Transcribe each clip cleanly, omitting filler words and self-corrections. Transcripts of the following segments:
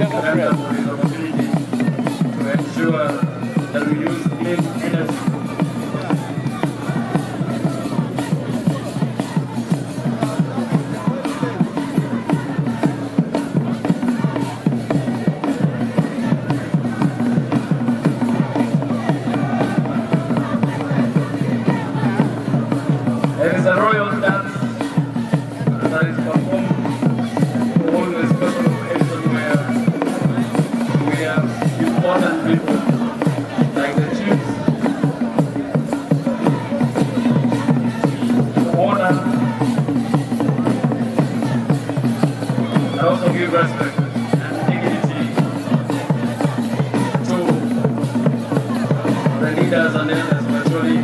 to enter for this opportunity to ensure that we use clean energy. There is a royal dance that is performed for all the special occasions where we have important people like the chiefs to honor and also give respect and dignity to the leaders and elders of Acholi.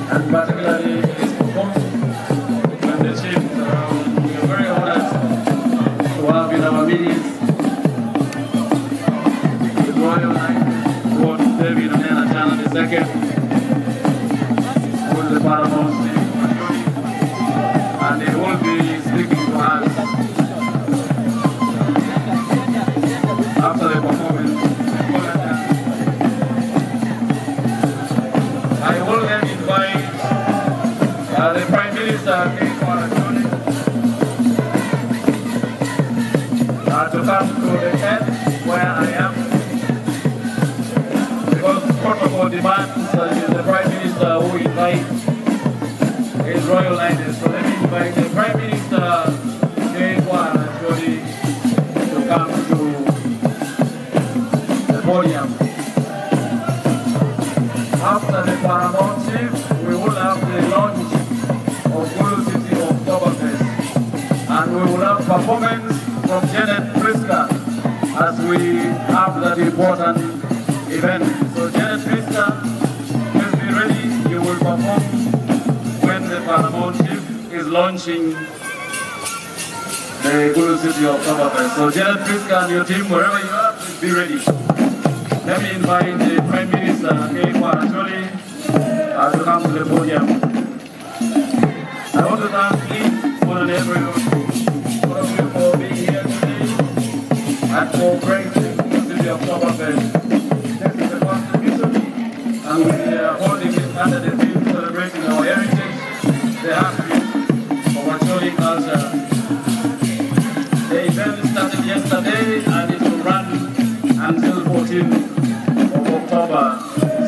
And particularly it is performed when the chief is around. We are very honored to have in our midst the Royal Knight, Lord David and Channel II, who is the paramount chief of Acholi, and they will be speaking to us after the performance. I will then invite the Prime Minister Acholi to come to the tent where I am, because protocol demands that it is the Prime Minister who invites His Royal Highness. So let me invite the Prime Minister Acholi to come to the podium. After the paramount chief, we will have the launch of Bwola City of Oktoberfest, and we will have performance from Janet Priska as we have that important event. So Janet Priska, please be ready. You will perform when the paramount chief is launching the Bwola City of Oktoberfest. So Janet Priska and your team, wherever you are, please be ready. Let me invite the Prime Minister Acholi to come to the podium. I want to thank each one and every one of you for being here today and for gracing the city of Oktoberfest. This is the first edition, and we are holding it under the theme celebrating our heritage, the heartbeat of Acholi culture. The event started yesterday and it will run until 14th of October.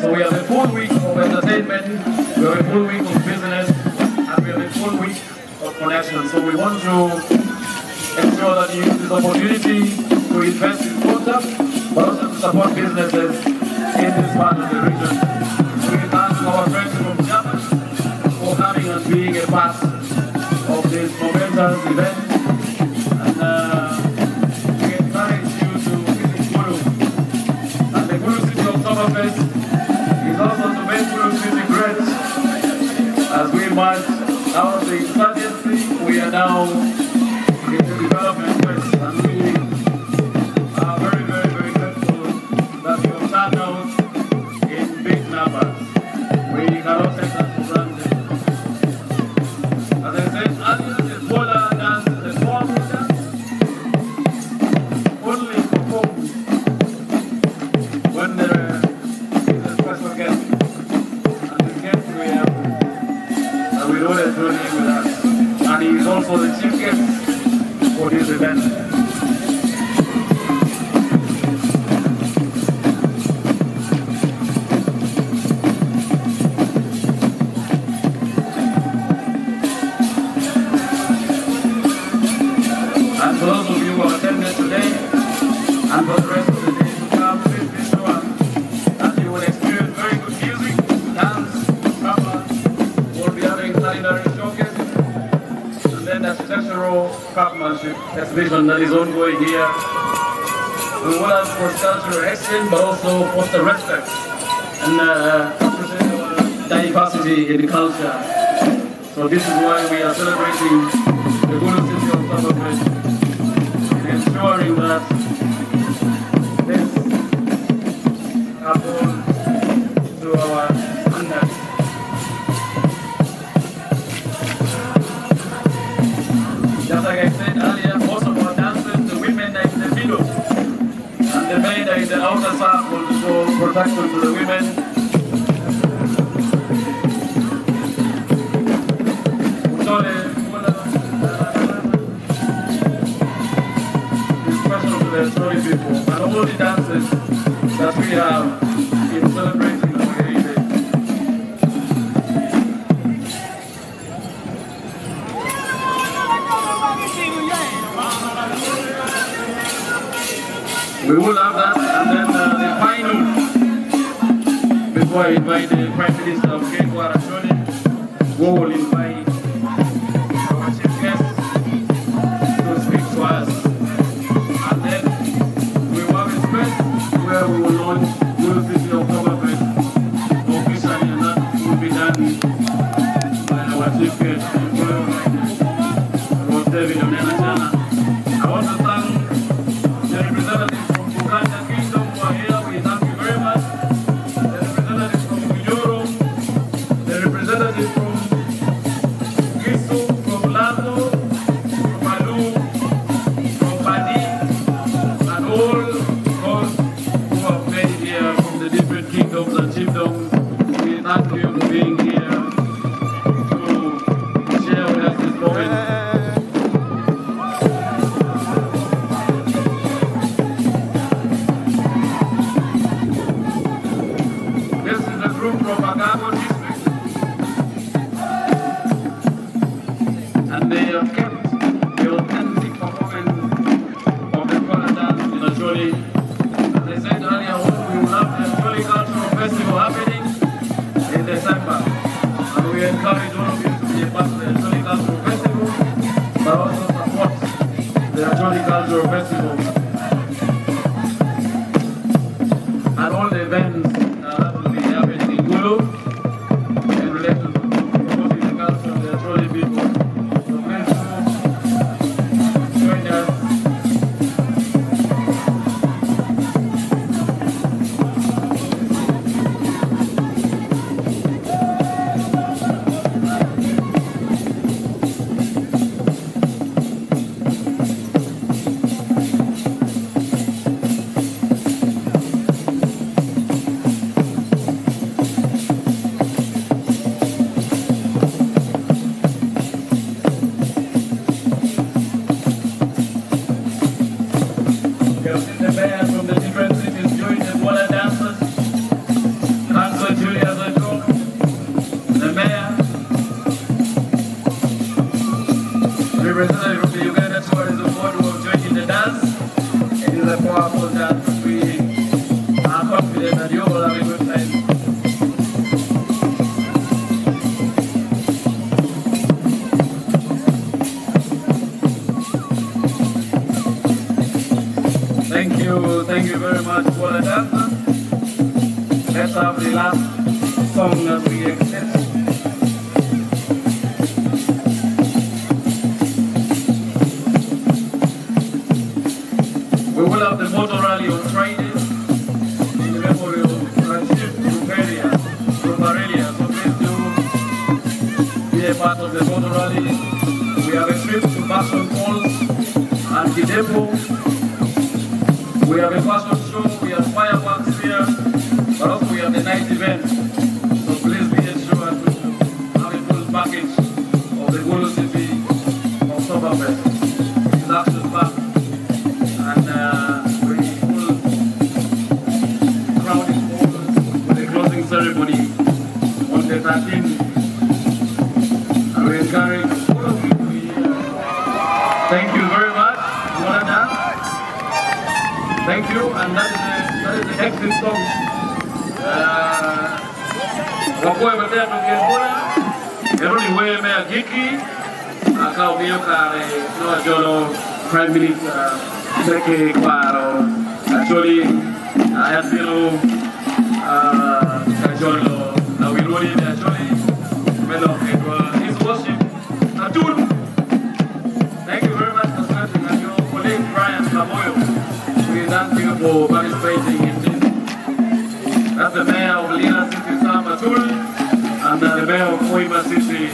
So we have a full week of entertainment, we have a full week of business, and we have a full week of connection. So we want to ensure that you use this opportunity to invest in contact, but also to support businesses in this part of the region. So we thank our friends from Japan for coming and being a part of this momentous event. And we encourage you to visit Bwola. And the Bwola City of Oktoberfest is also to make Bwola City great. As we march out of the insurgency, we are now in the development phase, and we are very, very, very grateful that you have turned out in big numbers. We cannot take that for granted. As I said earlier, the Bwola dance is a form of dance only performed when there is a special guest. And the guest we have, and we know that joining with us. And he is also the chief guest for this event. And for those of you who are attending today, and for the rest of the day to come, please be sure that you will experience very good music, dance, drama. We'll be having culinary showcases, and then architectural craftsmanship exhibition that is ongoing here. We will have cross-cultural exchange, but also foster respect and appreciate our diversity in culture. So this is why we are celebrating the Bwola City of Oktoberfest, ensuring that this upholds to our standards. Just like I said earlier, most of our dancers, the women, like the middle. And the men are in the outer circle to show protection to the women. So the special to the story people and all the dances that we have in celebrating our heritage. We will have that, and then the final, before I invite the Prime Minister of Acholi, we will invite our chief guest to speak to us. And then we will have a space where we will launch Gulu City of Government officially, and that will be done by our chief guest, David Onena. I want to thank the representatives from Buganda Kingdom who are here. We thank you very much. The representatives from Kujoro, the representatives from Gisu, from Lazo, from Malu, from Badi, and all those who have made it here from the different kingdoms and chiefdoms. We thank you for being here to share with us this moment. And they have kept the authentic performance of the Bwola dance in Acholi. As I said earlier, we will have the Acholi Cultural Festival happening in December. And we encourage all of you to be a part of the Acholi Cultural Festival, but also support the Acholi Cultural Festival. And all the events that will be happening in Gulu in relation to promoting the culture of the Acholi people. The mayor from the different cities joined the Bwola dancers. Councillor Julia Zato, the mayor, representative from the Uganda Tourism Board who have joined in the dance. It is a powerful dance. We are confident that you will have a good time. Thank you very much for the dance. Let's have the last song that we accept. We will have the motor rally on Friday in the memory of Rashid from Barelia. So please do be a part of the motor rally. We have a trip to Bastion Falls and the depot. We have a fashion show, we have fireworks here, but also we have the night event. So please be sure to have a full package of the Gulu City Oktoberfest. It's action packed and we full crowd is full with the closing ceremony on the 13th. And we encourage all of you to be here. Thank you very much. Well done. Thank you, and that is the exit song. Wakoe matea tokiembona, eroni weme agiki, akao miyo kare, no ajolo, Prime Minister, Seke Kwaro, Acholi, Ayatilo, Acholo, Nawironi Acholi, Melo Kedwa, his worship, Atul. Thank you very much for serving, and your colleague Brian Samoyo. We thank you for participating in this. That's the mayor of Lina City, Sam Atul, and the mayor of Koima City,